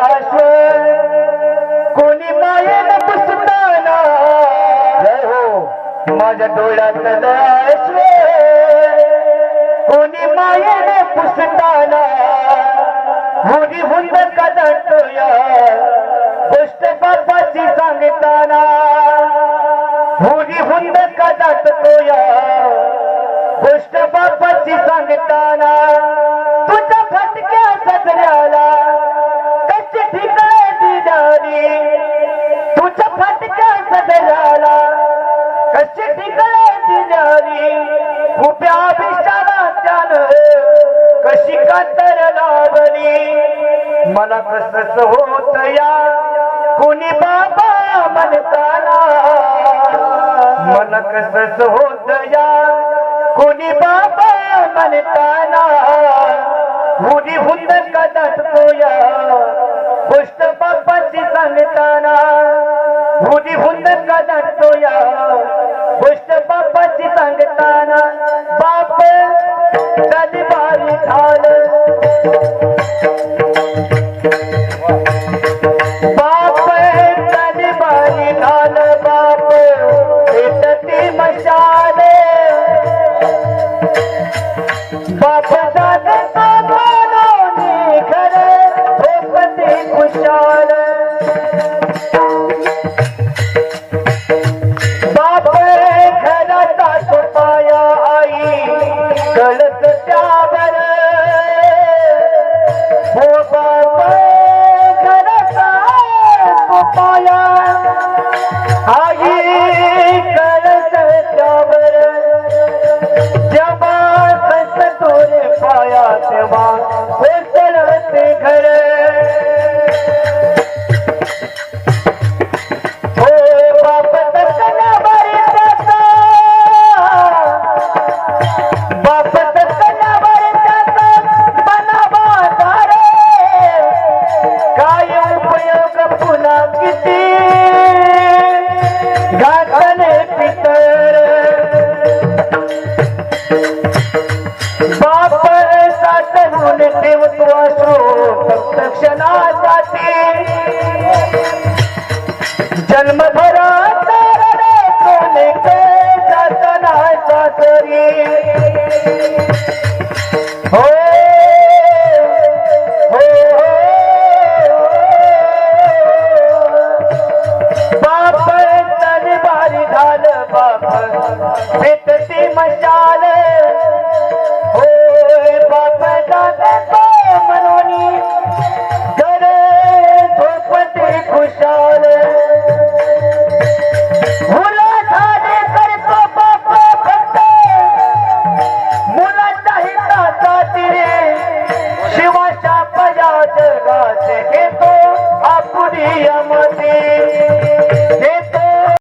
अश्व कोणी मायेने पुसताना माझ्या डोळ्यातलं अश्व कोणी मायेने पुसताना हुरी हुंद कदटोया गोष्ट बापाची सांगताना हुरी हुंद कदटोया गोष्ट बापाची सांगताना तुझ्या फटक्या सजऱ्याला कशी ठिकाणी दिदारी तुझ्या फटक्या सजऱ्याला कशी ठिकाणी दिदारी उभ्या अभिषाराच्यानं कशी कातर लावली मला कसंच होत या कोणी बाबा म्हणताना मला कसंच होत या कोणी बाबा म्हणताना हुरी हुंद कदटतोया गोष्ट बापाची सांगताना हुरी हुंद कदटतोया गोष्ट बापाची सांगताना बाप तलवारी ढाल बाप तलवारी ढाल बाप पेटती मशाल बाप झाले बाबालोनी खरे झोपती खुशाल बाप घराचा पाया आई कळत त्यावर हो बाप घराचा पाया आई कळत त्यावर जेव्हा तोरे पाया तेव्हा कोसळते घर हो बाप तसल्यावर त्याचा बाप तसल्यावर त्याचा बनावा धारे काय उपयोग पुन्हा किती घातले पितर बाप साठवून ठेवतो अश्रू क्षणासाठी जन्मभरात रडतो जाताना सासरी हो हो बाप तलवारी ढाल बाप पेटती मशाल